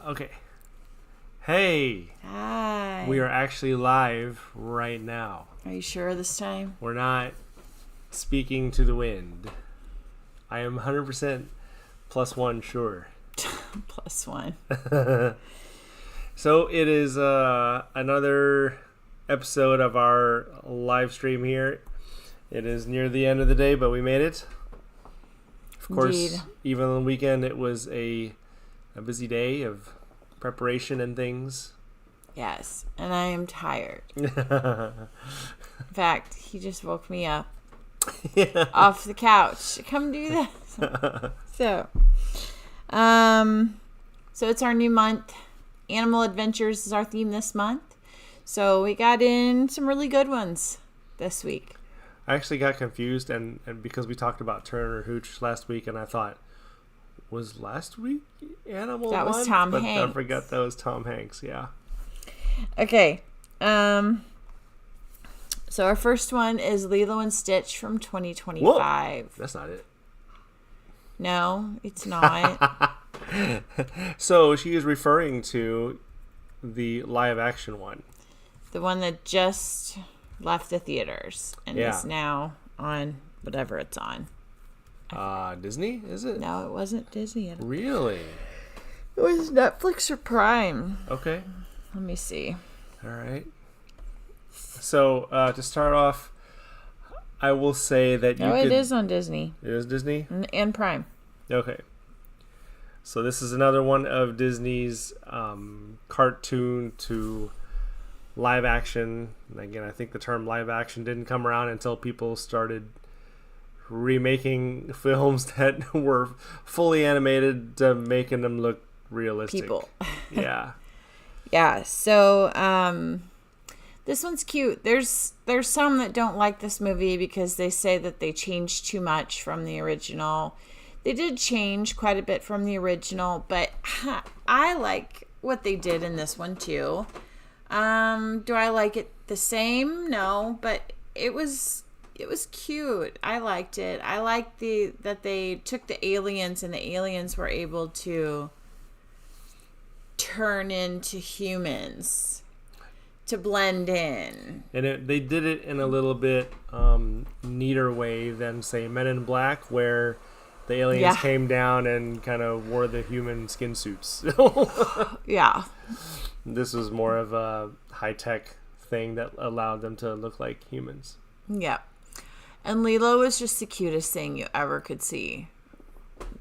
Okay. Hey, Hi. we are actually live right now. Are you sure this time? We're not speaking to the wind. I am 100% +1 sure. +1. So it is another episode of our live stream here. It is near the end of the day, but we made it. Of course, Indeed. even on the weekend, it was a busy day of preparation and things. Yes, and I am tired. In fact, he just woke me up off the couch. Come do this. So it's our new month. Animal Adventures is our theme this month. So we got in some really good ones this week. I actually got confused, and because we talked about Turner Hooch last week, and I thought, was last week Animal That was Month? Tom But Hanks. I forgot that was Tom Hanks, yeah. Okay. So our first one is Lilo and Stitch from 2025. Whoa, that's not it. No, it's not. So she is referring to the live action one. The one that just left the theaters and Yeah. is now on whatever it's on. Disney, is it? No, it wasn't Disney. It Really? was Netflix or Prime. Okay. Let me see. All right. So to start off, I will say that you No, could... it is on Disney It is Disney? and Prime. Okay. So this is another one of Disney's cartoon to live action. And again, I think the term live action didn't come around until people started remaking films that were fully animated to making them look realistic. People. Yeah. Yeah, so this one's cute. There's some that don't like this movie because they say that they changed too much from the original. They did change quite a bit from the original, but I like what they did in this one too. Do I like it the same? No, but it was cute. I liked it. I liked that they took the aliens and the aliens were able to turn into humans to blend in. And they did it in a little bit neater way than, say, Men in Black, where the aliens came down and kind of wore the human skin suits. Yeah. This was more of a high-tech thing that allowed them to look like humans. Yeah. And Lilo was just the cutest thing you ever could see.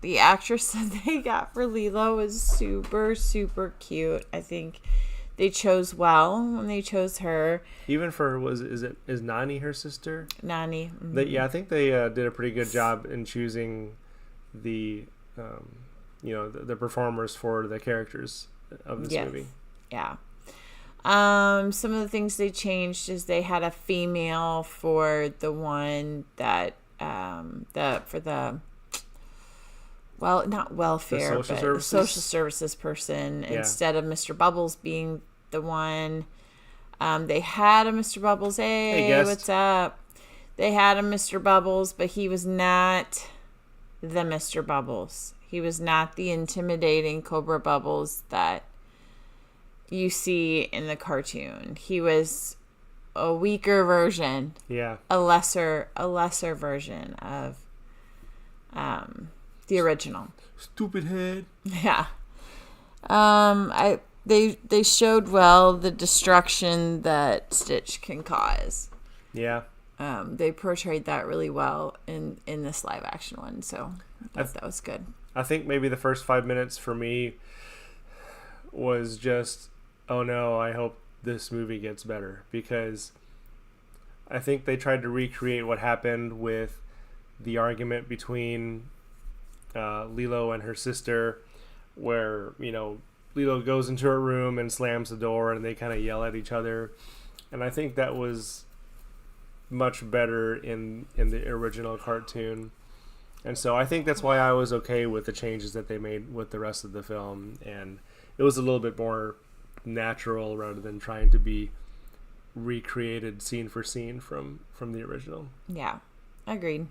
The actress that they got for Lilo was super, super cute. I think they chose well when they chose her. Even for, is Nani her sister? Nani. Mm-hmm. I think they did a pretty good job in choosing the performers for the characters of this movie. Yeah. Some of the things they changed is they had a female for the one that not welfare, the social but services? the social services person instead of Mr. Bubbles being the one. They had a Mr. Bubbles. Hey, what's up? They had a Mr. Bubbles, but he was not the Mr. Bubbles. He was not the intimidating Cobra Bubbles that you see in the cartoon. He was a weaker version. Yeah. A lesser version of the original. Stupid head. Yeah. They showed well the destruction that Stitch can cause. Yeah. They portrayed that really well in this live action one, so I thought that was good. I think maybe the first 5 minutes for me was just, oh no, I hope this movie gets better, because I think they tried to recreate what happened with the argument between Lilo and her sister, where, Lilo goes into her room and slams the door and they kind of yell at each other. And I think that was much better in the original cartoon. And so I think that's why I was okay with the changes that they made with the rest of the film. And it was a little bit more natural rather than trying to be recreated scene for scene from the original. Yeah, agreed.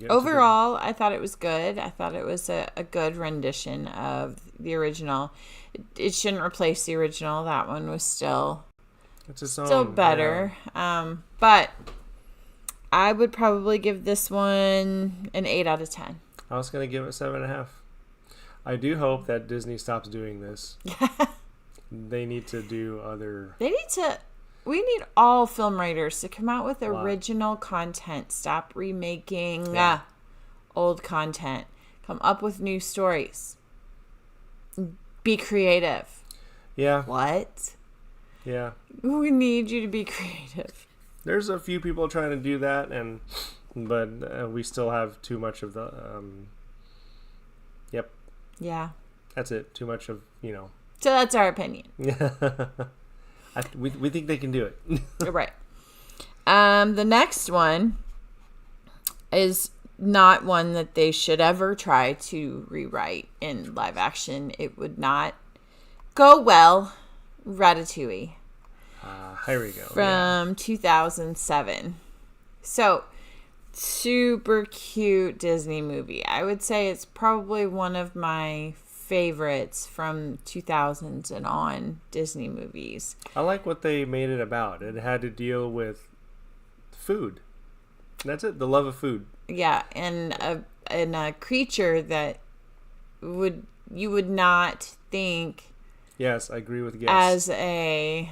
Overall, I thought it was good. I thought it was a good rendition of the original. It shouldn't replace the original. That one was still better. Yeah. But I would probably give this one an 8 out of 10. I was going to give it 7.5. I do hope that Disney stops doing this. They need to do other... We need all film writers to come out with original content. Stop remaking old content. Come up with new stories. Be creative. Yeah. What? Yeah. We need you to be creative. There's a few people trying to do that, but we still have too much of the... Yep. Yeah. That's it. Too much of, So that's our opinion. We think they can do it. Right. The next one is not one that they should ever try to rewrite in live action. It would not go well. Ratatouille. Here we go. From 2007. So, super cute Disney movie. I would say it's probably one of my favorites from 2000s and on Disney movies. I like what they made it about. It had to deal with food. That's it. The love of food. Yeah, and a creature that you would not think. Yes, I agree with Guess. As a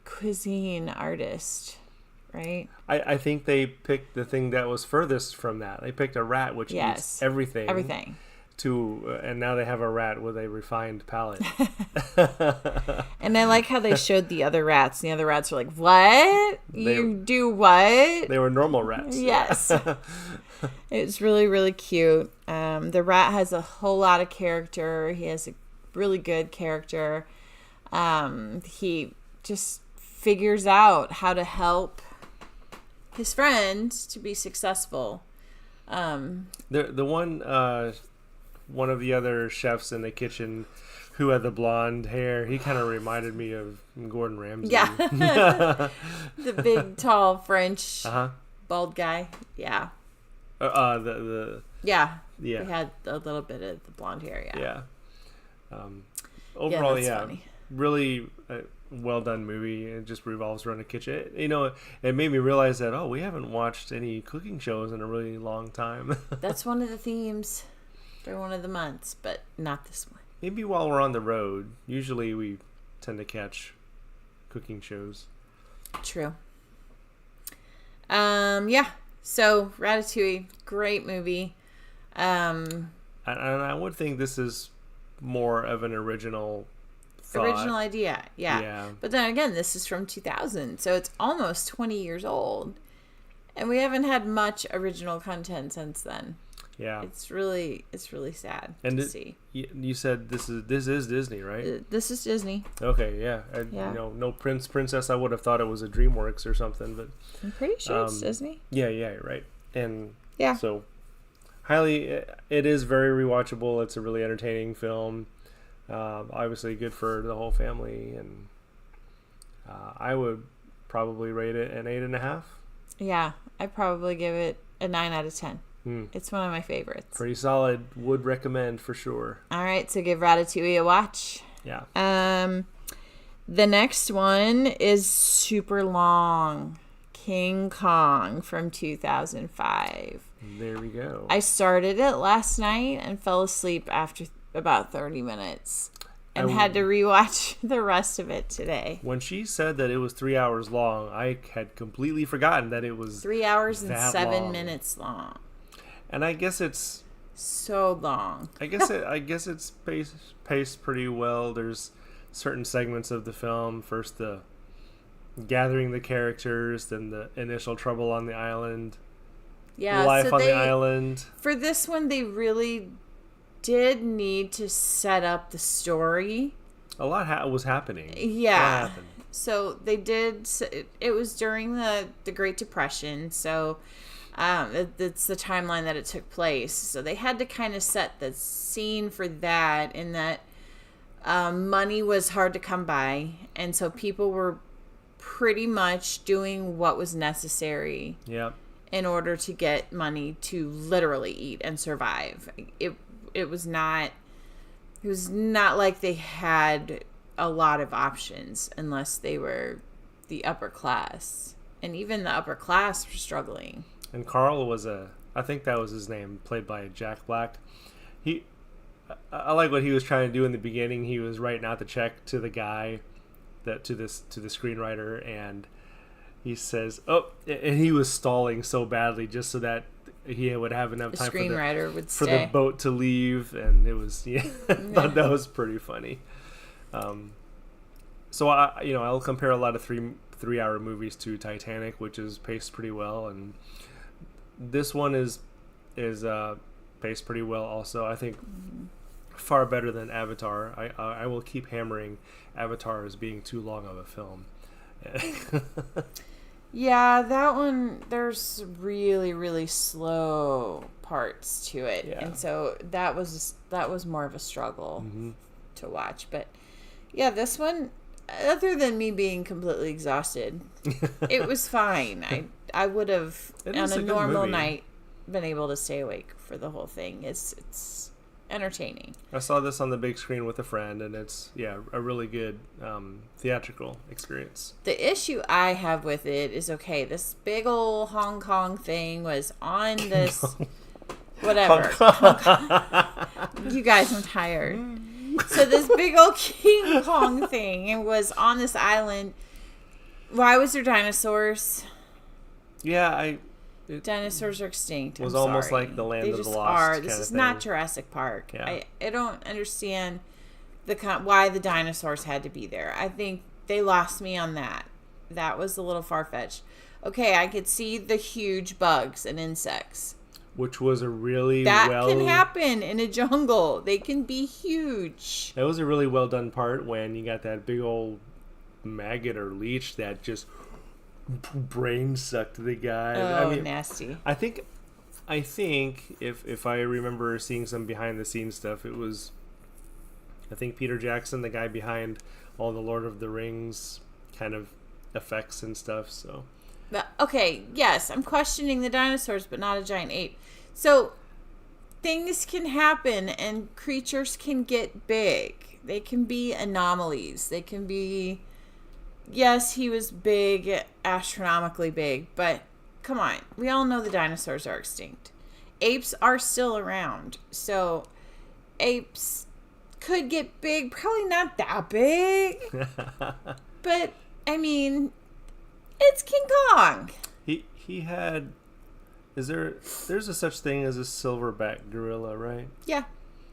cuisine artist, right? I think they picked the thing that was furthest from that. They picked a rat, which eats everything. Everything. And now they have a rat with a refined palate. And I like how they showed the other rats. And the other rats were like, "What? You do what?" They were normal rats. Yes. It's really, really cute. The rat has a whole lot of character. He has a really good character. He just figures out how to help his friend to be successful. One of the other chefs in the kitchen who had the blonde hair, he kind of reminded me of Gordon Ramsay. Yeah. The big, tall French bald guy. Yeah. Yeah. He had a little bit of the blonde hair, yeah. Overall, funny. Really well done movie. It just revolves around a kitchen. It made me realize that, we haven't watched any cooking shows in a really long time. That's one of the themes for one of the months, but not this one. Maybe while we're on the road. Usually we tend to catch cooking shows. True. Yeah. So Ratatouille, great movie. And I would think this is more of an original thought. Original idea, yeah. But then again, this is from 2000, so it's almost 20 years old. And we haven't had much original content since then. Yeah. It's really sad to see. You said this is Disney, right? This is Disney. Okay, yeah. No Princess. I would have thought it was a DreamWorks or something, but I'm pretty sure it's Disney. Yeah, right. And yeah. So it is very rewatchable. It's a really entertaining film. Obviously good for the whole family, and I would probably rate it an 8.5. Yeah, I'd probably give it a 9 out of 10. It's one of my favorites. Pretty solid. Would recommend for sure. All right, so give Ratatouille a watch. Yeah. The next one is super long. King Kong from 2005. There we go. I started it last night and fell asleep after about 30 minutes and had to rewatch the rest of it today. When she said that it was 3 hours long, I had completely forgotten that it was 3 hours and 7 minutes long. And I guess it's so long. I guess it's paced pretty well. There's certain segments of the film. First, the gathering the characters, then the initial trouble on the island. Yeah, life on the island. For this one, they really did need to set up the story. A lot was happening. Yeah. So they did. It was during the Great Depression. So it's the timeline that it took place. So they had to kind of set the scene for that, in that money was hard to come by, and so people were pretty much doing what was necessary. Yeah. in order to get money to literally eat and survive. It was not like they had a lot of options unless they were the upper class. And even the upper class were struggling. And Carl was I think that was his name, played by Jack Black. I like what he was trying to do in the beginning. He was writing out the check to the guy, to the screenwriter, and he says, and he was stalling so badly just so that he would have enough time for the boat to leave, and it was I thought that was pretty funny. So I'll compare a lot of 3-hour movies to Titanic, which is paced pretty well, and this one is paced pretty well also. I think far better than Avatar. I will keep hammering Avatar as being too long of a film. Yeah, that one, there's really, really slow parts to it. Yeah. And so that was more of a struggle to watch. But yeah, this one, other than me being completely exhausted, it was fine. I would have, on a normal night, been able to stay awake for the whole thing. It's entertaining. I saw this on the big screen with a friend, and it's a really good theatrical experience. The issue I have with it is, okay, this big old Hong Kong thing was on this whatever. You guys, I'm tired. So this big old King Kong thing, it was on this island. Why was there dinosaurs? Yeah, dinosaurs are extinct. It was almost like the Land of the Lost. This is not Jurassic Park. Yeah. I don't understand why the dinosaurs had to be there. I think they lost me on that. That was a little far-fetched. Okay, I could see the huge bugs and insects. Which was a really can happen in a jungle. They can be huge. That was a really well done part when you got that big old maggot or leech that just brain sucked the guy. Oh, nasty. I think if I remember seeing some behind the scenes stuff, it was, I think, Peter Jackson, the guy behind all the Lord of the Rings kind of effects and stuff. So okay, yes, I'm questioning the dinosaurs, but not a giant ape. So things can happen and creatures can get big. They can be anomalies. They can be, yes, he was big, astronomically big, but come on. We all know the dinosaurs are extinct. Apes are still around. So apes could get big, probably not that big. But I mean, it's King Kong. He had, there's a such thing as a silverback gorilla, right? Yeah.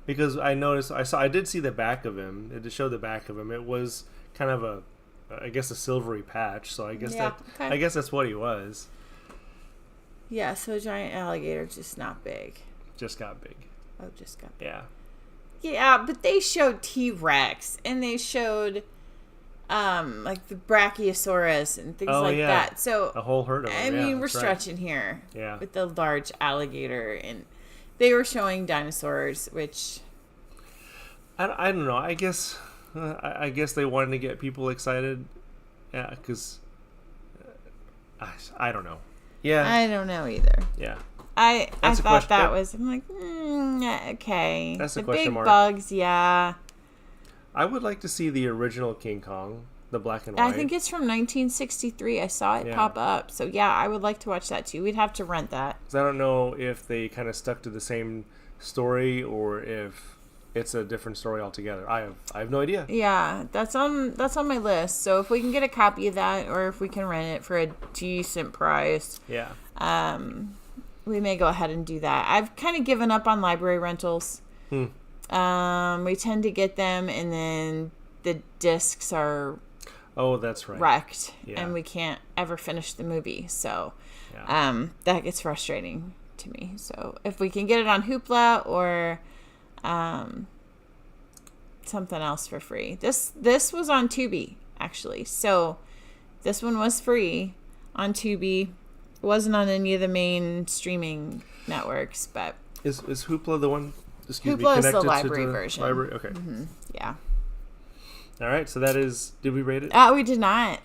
Because I did see the back of him. It did show the back of him. It was kind of I guess a silvery patch. So I guess I guess that's what he was. Yeah, so a giant alligator, just not big. Just got big. Oh, just got big. Yeah. Yeah, but they showed T-Rex and they showed like the Brachiosaurus and things that. So a whole herd of them. I mean, we're stretching here. Yeah. With the large alligator, and they were showing dinosaurs, which I don't know. I guess they wanted to get people excited. Yeah, because I don't know. Yeah. I don't know either. Yeah. I thought that was, I'm like, okay. That's a question mark. The big bugs, yeah. I would like to see the original King Kong, the black and white. I think it's from 1963. I saw it pop up. So, yeah, I would like to watch that, too. We'd have to rent that. 'Cause I don't know if they kind of stuck to the same story or if it's a different story altogether. I have no idea. Yeah, that's on my list. So, if we can get a copy of that or if we can rent it for a decent price. Yeah. We may go ahead and do that. I've kind of given up on library rentals. We tend to get them and then the discs are that's right. wrecked and we can't ever finish the movie. So that gets frustrating to me. So if we can get it on Hoopla or something else for free. This was on Tubi, actually. So this one was free on Tubi. It wasn't on any of the main streaming networks, but is Hoopla the one? Hoopla is the library version. Library, okay. Mm-hmm. Yeah. All right, so that is. Did we rate it? We did not.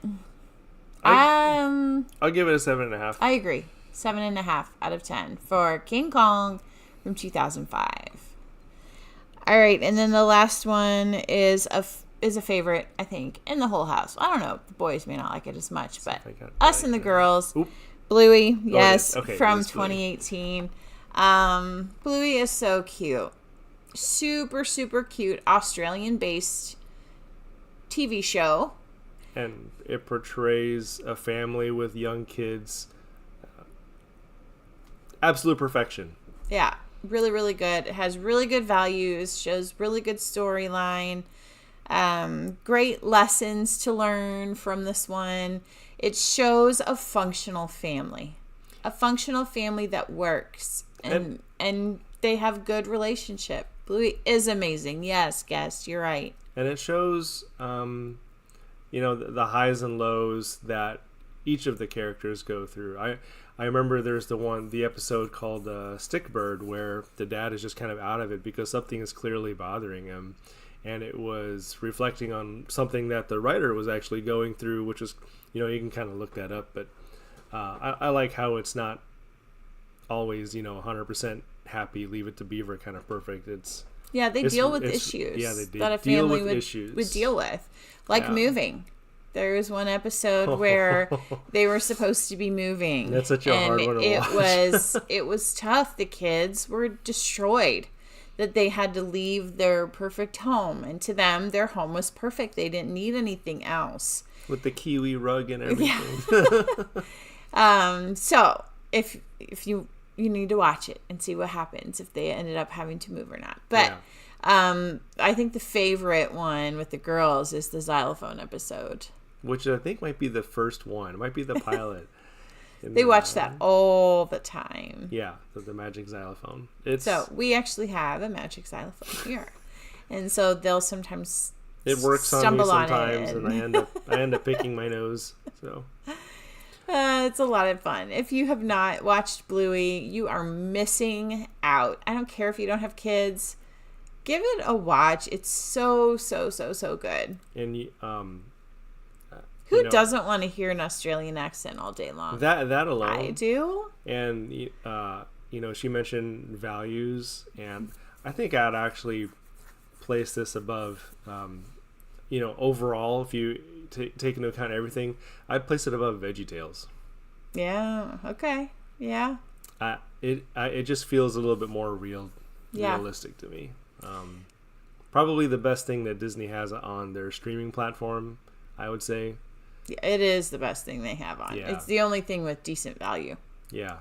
I'll give it a 7.5. I agree. 7.5 out of 10 for King Kong from 2005. All right, and then the last one is a favorite, I think, in the whole house. I don't know. The boys may not like it as much, but us and the girls. Oop. Bluey, yes, Okay, from 2018. Bluey is so cute. Super, super cute. Australian-based TV show. And it portrays a family with young kids. Absolute perfection. Yeah, really, really good. It has really good values, shows really good storyline. Great lessons to learn from this one. It shows a functional family that works, and they have good relationship. Bluey is amazing. Yes, guest, you're right. And it shows, the highs and lows that each of the characters go through. I remember there's the episode called Stickbird, where the dad is just kind of out of it because something is clearly bothering him. And it was reflecting on something that the writer was actually going through, which is, you can kind of look that up. But I like how it's not always, 100% happy, leave it to Beaver kind of perfect. They deal with issues that a family would deal with, like moving. There was one episode where they were supposed to be moving. That's such a hard one to watch. It was tough. The kids were destroyed. That they had to leave their perfect home, and to them, their home was perfect. They didn't need anything else. With the kiwi rug and everything. Yeah. So if you need to watch it and see what happens if they ended up having to move or not. But I think the favorite one with the girls is the xylophone episode, which I think might be the first one. It might be the pilot. They watch that all the time. Yeah, the magic xylophone. So we actually have a magic xylophone here, and so they'll sometimes it works on me sometimes, on and I end up picking my nose. So it's a lot of fun. If you have not watched Bluey, you are missing out. I don't care if you don't have kids. Give it a watch. It's so good. And who doesn't want to hear an Australian accent all day long? That alone. I do. And she mentioned values, and I think I'd actually place this above. Overall, if you take into account everything, I'd place it above VeggieTales. Yeah. Okay. Yeah. It just feels a little bit more realistic to me. Probably the best thing that Disney has on their streaming platform, I would say. It is the best thing they have on. Yeah. It's the only thing with decent value. Yeah.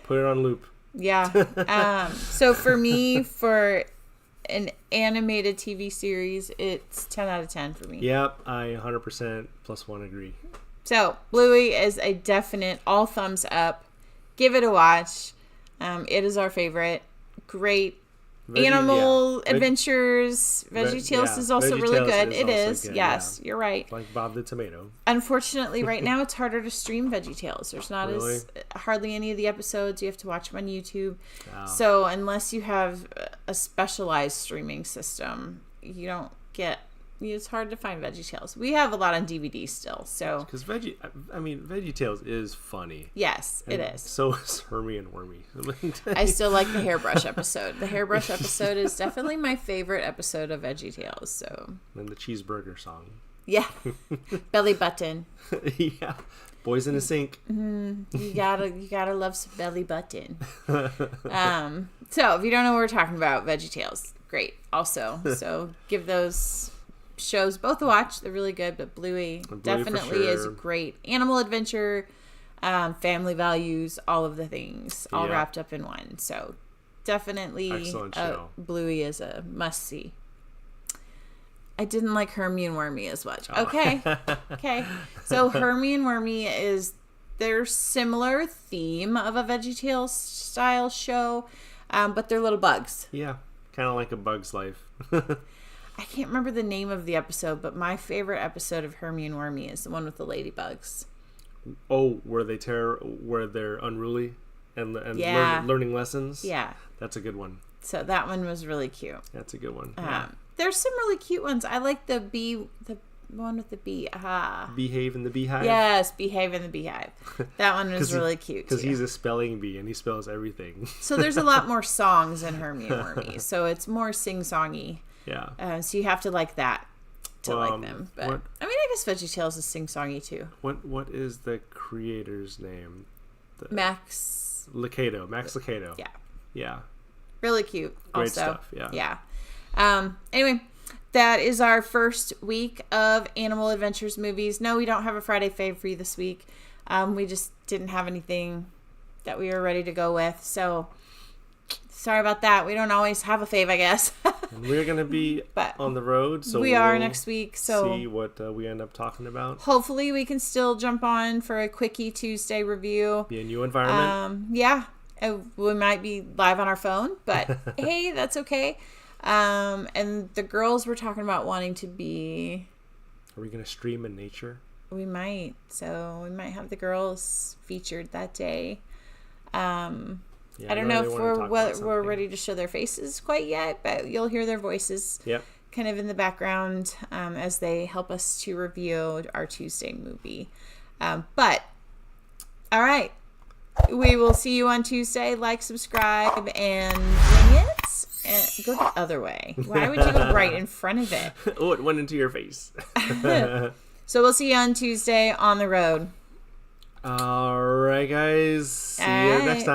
Put it on loop. Yeah. So for me, for an animated TV series, it's 10 out of 10 for me. Yep. I 100% +1 agree. So Bluey is a definite all thumbs up. Give it a watch. It is our favorite. Great animal adventures. VeggieTales is also really good. It is. Yes, you're right. Like Bob the Tomato. Unfortunately, right now it's harder to stream VeggieTales. There's not hardly any of the episodes. You have to watch them on YouTube. Oh. So unless you have a specialized streaming system, you don't get. It's hard to find VeggieTales. We have a lot on DVD still, so because VeggieTales is funny. Yes, it is. So is Hermie and Wormy. I still like the hairbrush episode. The hairbrush episode is definitely my favorite episode of VeggieTales. So and the cheeseburger song. Yeah, belly button. Yeah, boys in a sink. Mm-hmm. You gotta love some belly button. So if you don't know what we're talking about, VeggieTales, great. Also, so give those shows both a watch. They're really good, but Bluey definitely is great. Animal adventure, family values, all of the things all wrapped up in one. So definitely excellent show. Bluey is a must see. I didn't like Hermie and Wormy as much. Okay. Okay. So Hermie and Wormy is their similar theme of a VeggieTales style show, but they're little bugs. Yeah. Kind of like A Bug's Life. I can't remember the name of the episode, but my favorite episode of Hermie and Wormy is the one with the ladybugs. Oh, where they're unruly and learning lessons? Yeah. That's a good one. So that one was really cute. That's a good one. There's some really cute ones. I like the The one with the bee. Aha. Behave in the Beehive. Yes, Behave in the Beehive. That one was really cute too. Because he's a spelling bee and he spells everything. So there's a lot more songs in Hermie and Wormy. So it's more sing-songy. Yeah. So you have to like that to like them. But what- I mean, I guess VeggieTales is sing-songy too. What is the creator's name? Max Lucado. Yeah. Yeah. Really cute. Great Also. stuff, yeah. Anyway, that is our first week of Animal Adventures movies. No, we don't have a Friday fave for you this week. We just didn't have anything that we were ready to go with. So sorry about that. We don't always have a fave, I guess. And we're going to be on the road. So we are next week. So see what we end up talking about. Hopefully we can still jump on for a quickie Tuesday review. Be a new environment. Yeah. We might be live on our phone, but hey, that's okay. And the girls were talking about wanting to be... Are we going to stream in nature? We might. So we might have the girls featured that day. I don't know if we're ready to show their faces quite yet, but you'll hear their voices kind of in the background as they help us to review our Tuesday movie. But, all right. We will see you on Tuesday. Like, subscribe, and ring it. And go the other way. Why would you go right in front of it? Oh, it went into your face. So we'll see you on Tuesday on the road. All right, guys. See you next time.